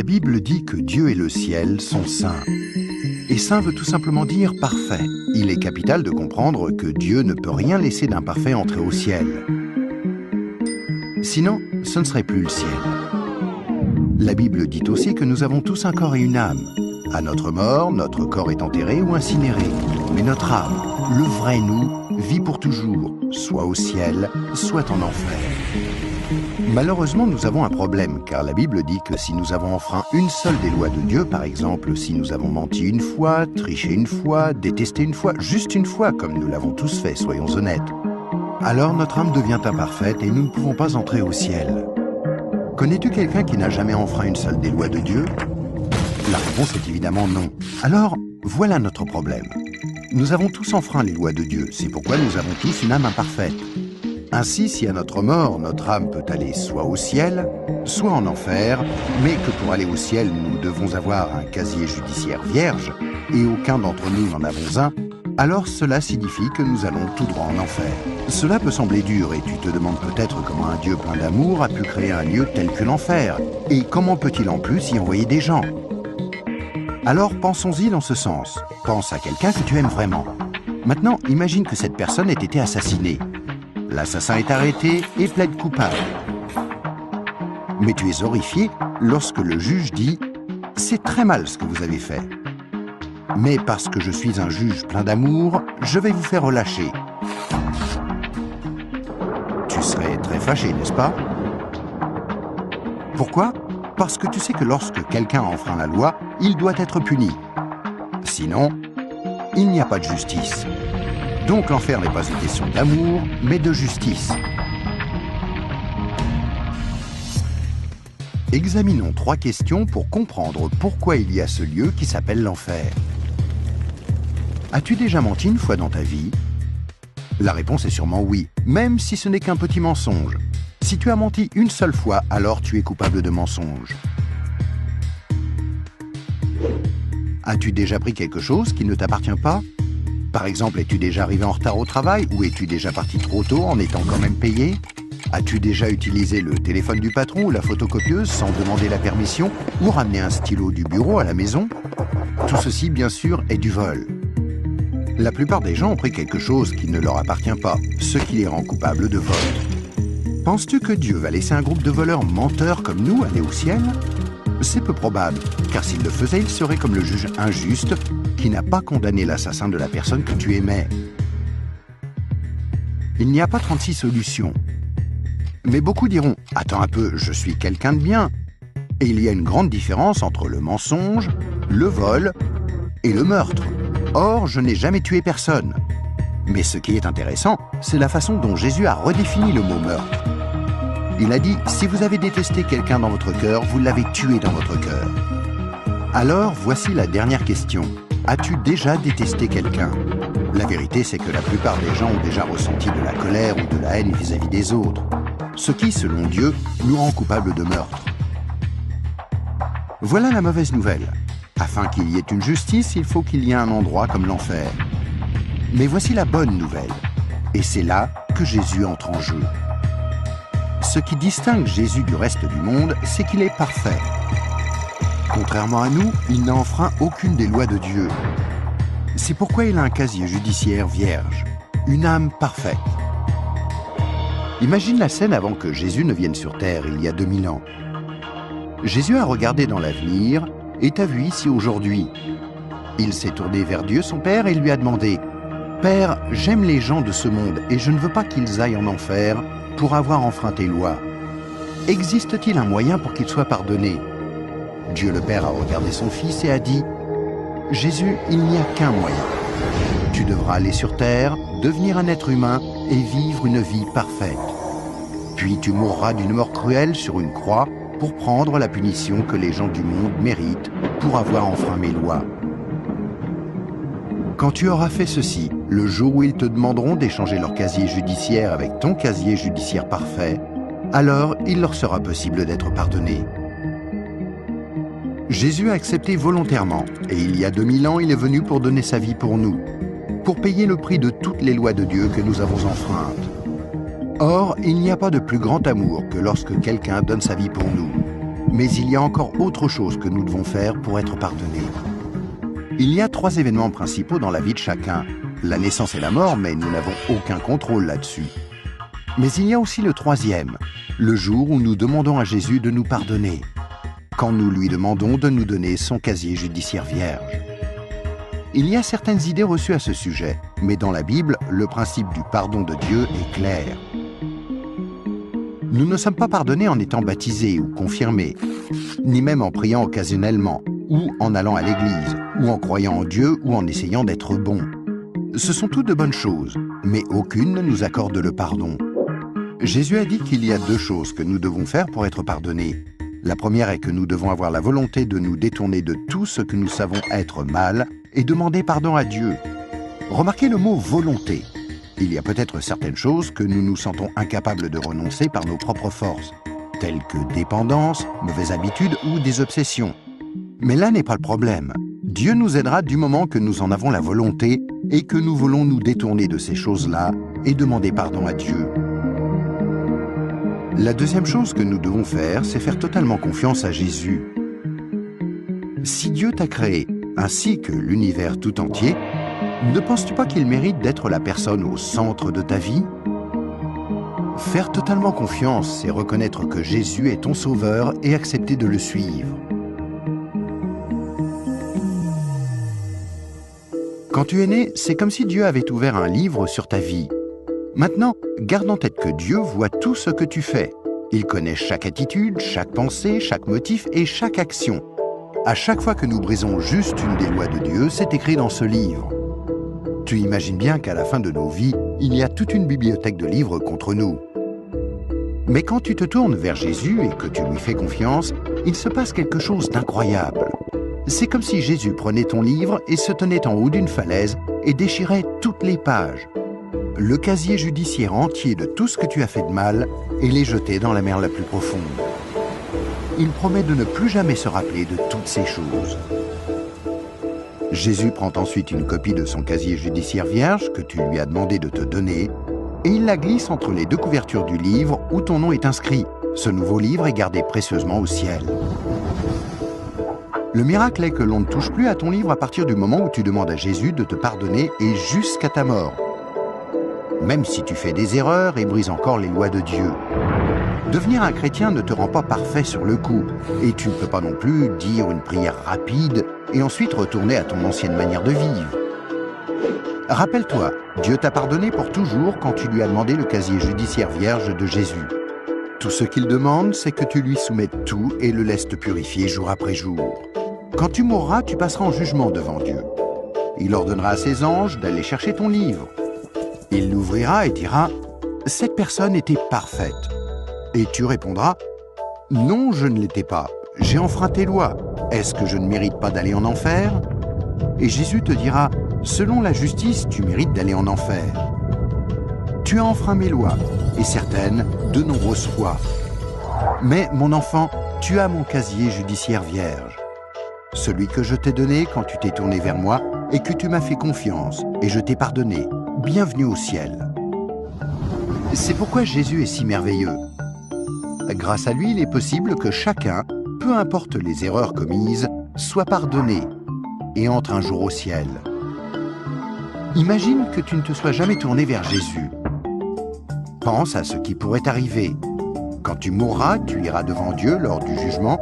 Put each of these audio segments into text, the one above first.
La Bible dit que Dieu et le ciel sont saints. Et saint veut tout simplement dire parfait. Il est capital de comprendre que Dieu ne peut rien laisser d'imparfait entrer au ciel. Sinon, ce ne serait plus le ciel. La Bible dit aussi que nous avons tous un corps et une âme. À notre mort, notre corps est enterré ou incinéré. Mais notre âme, le vrai nous, vit pour toujours, soit au ciel, soit en enfer. Malheureusement, nous avons un problème, car la Bible dit que si nous avons enfreint une seule des lois de Dieu, par exemple, si nous avons menti une fois, triché une fois, détesté une fois, juste une fois, comme nous l'avons tous fait, soyons honnêtes, alors notre âme devient imparfaite et nous ne pouvons pas entrer au ciel. Connais-tu quelqu'un qui n'a jamais enfreint une seule des lois de Dieu? La réponse est évidemment non. Alors, voilà notre problème. Nous avons tous enfreint les lois de Dieu, c'est pourquoi nous avons tous une âme imparfaite. Ainsi, si à notre mort, notre âme peut aller soit au ciel, soit en enfer, mais que pour aller au ciel, nous devons avoir un casier judiciaire vierge, et aucun d'entre nous n'en avons un, alors cela signifie que nous allons tout droit en enfer. Cela peut sembler dur, et tu te demandes peut-être comment un Dieu plein d'amour a pu créer un lieu tel que l'enfer, et comment peut-il en plus y envoyer des gens? Alors pensons-y dans ce sens. Pense à quelqu'un que tu aimes vraiment. Maintenant, imagine que cette personne ait été assassinée. L'assassin est arrêté et plaide coupable. Mais tu es horrifié lorsque le juge dit « C'est très mal ce que vous avez fait. Mais parce que je suis un juge plein d'amour, je vais vous faire relâcher. » Tu serais très fâché, n'est-ce pas? Pourquoi? Parce que tu sais que lorsque quelqu'un enfreint la loi, il doit être puni. Sinon, il n'y a pas de justice. Donc l'enfer n'est pas une question d'amour, mais de justice. Examinons 3 questions pour comprendre pourquoi il y a ce lieu qui s'appelle l'enfer. As-tu déjà menti une fois dans ta vie? La réponse est sûrement oui, même si ce n'est qu'un petit mensonge. Si tu as menti une seule fois, alors tu es coupable de mensonge. As-tu déjà pris quelque chose qui ne t'appartient pas? Par exemple, es-tu déjà arrivé en retard au travail ou es-tu déjà parti trop tôt en étant quand même payé? As-tu déjà utilisé le téléphone du patron ou la photocopieuse sans demander la permission ou ramené un stylo du bureau à la maison? Tout ceci, bien sûr, est du vol. La plupart des gens ont pris quelque chose qui ne leur appartient pas, ce qui les rend coupables de vol. Penses-tu que Dieu va laisser un groupe de voleurs menteurs comme nous aller au ciel? C'est peu probable, car s'il le faisait, il serait comme le juge injuste qui n'a pas condamné l'assassin de la personne que tu aimais. Il n'y a pas 36 solutions. Mais beaucoup diront « Attends un peu, je suis quelqu'un de bien ». Et il y a une grande différence entre le mensonge, le vol et le meurtre. Or, je n'ai jamais tué personne. Mais ce qui est intéressant, c'est la façon dont Jésus a redéfini le mot meurtre. Il a dit « Si vous avez détesté quelqu'un dans votre cœur, vous l'avez tué dans votre cœur ». Alors, voici la dernière question. As-tu déjà détesté quelqu'un? La vérité, c'est que la plupart des gens ont déjà ressenti de la colère ou de la haine vis-à-vis des autres. Ce qui, selon Dieu, nous rend coupables de meurtre. Voilà la mauvaise nouvelle. Afin qu'il y ait une justice, il faut qu'il y ait un endroit comme l'enfer. Mais voici la bonne nouvelle. Et c'est là que Jésus entre en jeu. Ce qui distingue Jésus du reste du monde, c'est qu'il est parfait. Contrairement à nous, il n'a enfreint aucune des lois de Dieu. C'est pourquoi il a un casier judiciaire vierge, une âme parfaite. Imagine la scène avant que Jésus ne vienne sur terre, il y a 2000 ans. Jésus a regardé dans l'avenir et t'a vu ici aujourd'hui. Il s'est tourné vers Dieu, son Père, et lui a demandé « Père, j'aime les gens de ce monde et je ne veux pas qu'ils aillent en enfer pour avoir enfreint tes lois. Existe-t-il un moyen pour qu'ils soient pardonnés ?» Dieu le Père a regardé son Fils et a dit « Jésus, il n'y a qu'un moyen. Tu devras aller sur terre, devenir un être humain et vivre une vie parfaite. Puis tu mourras d'une mort cruelle sur une croix pour prendre la punition que les gens du monde méritent pour avoir enfreint mes lois. Quand tu auras fait ceci, le jour où ils te demanderont d'échanger leur casier judiciaire avec ton casier judiciaire parfait, alors il leur sera possible d'être pardonnés. » Jésus a accepté volontairement, et il y a 2000 ans, il est venu pour donner sa vie pour nous, pour payer le prix de toutes les lois de Dieu que nous avons enfreintes. Or, il n'y a pas de plus grand amour que lorsque quelqu'un donne sa vie pour nous. Mais il y a encore autre chose que nous devons faire pour être pardonnés. Il y a 3 événements principaux dans la vie de chacun. La naissance et la mort, mais nous n'avons aucun contrôle là-dessus. Mais il y a aussi le 3e, le jour où nous demandons à Jésus de nous pardonner, quand nous lui demandons de nous donner son casier judiciaire vierge. Il y a certaines idées reçues à ce sujet, mais dans la Bible, le principe du pardon de Dieu est clair. Nous ne sommes pas pardonnés en étant baptisés ou confirmés, ni même en priant occasionnellement, ou en allant à l'église, ou en croyant en Dieu, ou en essayant d'être bons. Ce sont toutes de bonnes choses, mais aucune ne nous accorde le pardon. Jésus a dit qu'il y a 2 choses que nous devons faire pour être pardonnés. La première est que nous devons avoir la volonté de nous détourner de tout ce que nous savons être mal et demander pardon à Dieu. Remarquez le mot « volonté ». Il y a peut-être certaines choses que nous nous sentons incapables de renoncer par nos propres forces, telles que dépendance, mauvaises habitudes ou des obsessions. Mais là n'est pas le problème. Dieu nous aidera du moment que nous en avons la volonté et que nous voulons nous détourner de ces choses-là et demander pardon à Dieu. La deuxième chose que nous devons faire, c'est faire totalement confiance à Jésus. Si Dieu t'a créé, ainsi que l'univers tout entier, ne penses-tu pas qu'il mérite d'être la personne au centre de ta vie? Faire totalement confiance, c'est reconnaître que Jésus est ton sauveur et accepter de le suivre. Quand tu es né, c'est comme si Dieu avait ouvert un livre sur ta vie. Maintenant, garde en tête que Dieu voit tout ce que tu fais. Il connaît chaque attitude, chaque pensée, chaque motif et chaque action. À chaque fois que nous brisons juste une des lois de Dieu, c'est écrit dans ce livre. Tu imagines bien qu'à la fin de nos vies, il y a toute une bibliothèque de livres contre nous. Mais quand tu te tournes vers Jésus et que tu lui fais confiance, il se passe quelque chose d'incroyable. C'est comme si Jésus prenait ton livre et se tenait en haut d'une falaise et déchirait toutes les pages. Le casier judiciaire entier de tout ce que tu as fait de mal et les jeter dans la mer la plus profonde. Il promet de ne plus jamais se rappeler de toutes ces choses. Jésus prend ensuite une copie de son casier judiciaire vierge que tu lui as demandé de te donner et il la glisse entre les 2 couvertures du livre où ton nom est inscrit. Ce nouveau livre est gardé précieusement au ciel. Le miracle est que l'on ne touche plus à ton livre à partir du moment où tu demandes à Jésus de te pardonner et jusqu'à ta mort. Même si tu fais des erreurs et brises encore les lois de Dieu. Devenir un chrétien ne te rend pas parfait sur le coup, et tu ne peux pas non plus dire une prière rapide et ensuite retourner à ton ancienne manière de vivre. Rappelle-toi, Dieu t'a pardonné pour toujours quand tu lui as demandé le casier judiciaire vierge de Jésus. Tout ce qu'il demande, c'est que tu lui soumettes tout et le laisses te purifier jour après jour. Quand tu mourras, tu passeras en jugement devant Dieu. Il ordonnera à ses anges d'aller chercher ton livre. Il l'ouvrira et dira « Cette personne était parfaite ». Et tu répondras « Non, je ne l'étais pas. J'ai enfreint tes lois. Est-ce que je ne mérite pas d'aller en enfer ?» Et Jésus te dira « Selon la justice, tu mérites d'aller en enfer. Tu as enfreint mes lois, et certaines, de nombreuses fois. Mais, mon enfant, tu as mon casier judiciaire vierge. Celui que je t'ai donné quand tu t'es tourné vers moi et que tu m'as fait confiance, et je t'ai pardonné. Bienvenue au ciel. » C'est pourquoi Jésus est si merveilleux. Grâce à lui, il est possible que chacun, peu importe les erreurs commises, soit pardonné et entre un jour au ciel. Imagine que tu ne te sois jamais tourné vers Jésus. Pense à ce qui pourrait arriver. Quand tu mourras, tu iras devant Dieu lors du jugement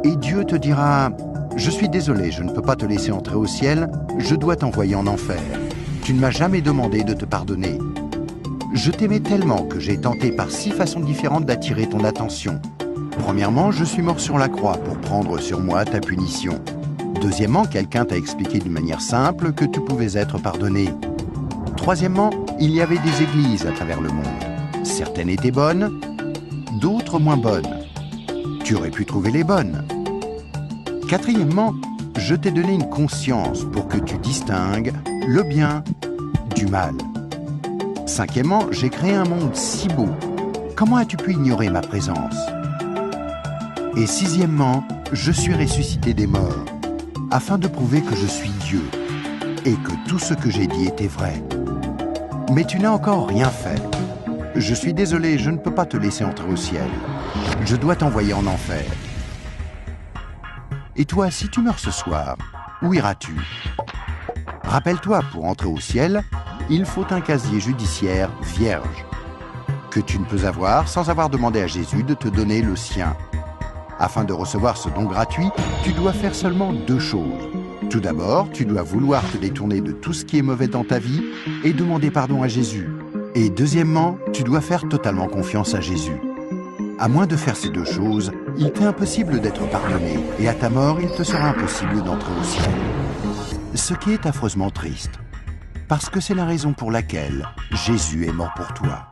et Dieu te dira « Je suis désolé, je ne peux pas te laisser entrer au ciel, je dois t'envoyer en enfer. Tu ne m'as jamais demandé de te pardonner. Je t'aimais tellement que j'ai tenté par 6 façons différentes d'attirer ton attention. Premièrement, je suis mort sur la croix pour prendre sur moi ta punition. Deuxièmement, quelqu'un t'a expliqué d'une manière simple que tu pouvais être pardonné. Troisièmement, il y avait des églises à travers le monde. Certaines étaient bonnes, d'autres moins bonnes. Tu aurais pu trouver les bonnes. Quatrièmement, je t'ai donné une conscience pour que tu distingues le bien du mal. Cinquièmement, j'ai créé un monde si beau. Comment as-tu pu ignorer ma présence? Et sixièmement, je suis ressuscité des morts, afin de prouver que je suis Dieu, et que tout ce que j'ai dit était vrai. Mais tu n'as encore rien fait. Je suis désolé, je ne peux pas te laisser entrer au ciel. Je dois t'envoyer en enfer. Et toi, si tu meurs ce soir, où iras-tu? Rappelle-toi, pour entrer au ciel, il faut un casier judiciaire vierge, que tu ne peux avoir sans avoir demandé à Jésus de te donner le sien. Afin de recevoir ce don gratuit, tu dois faire seulement 2 choses. Tout d'abord, tu dois vouloir te détourner de tout ce qui est mauvais dans ta vie et demander pardon à Jésus. Et deuxièmement, tu dois faire totalement confiance à Jésus. À moins de faire ces 2 choses, il t'est impossible d'être pardonné et à ta mort, il te sera impossible d'entrer au ciel. Ce qui est affreusement triste, parce que c'est la raison pour laquelle Jésus est mort pour toi.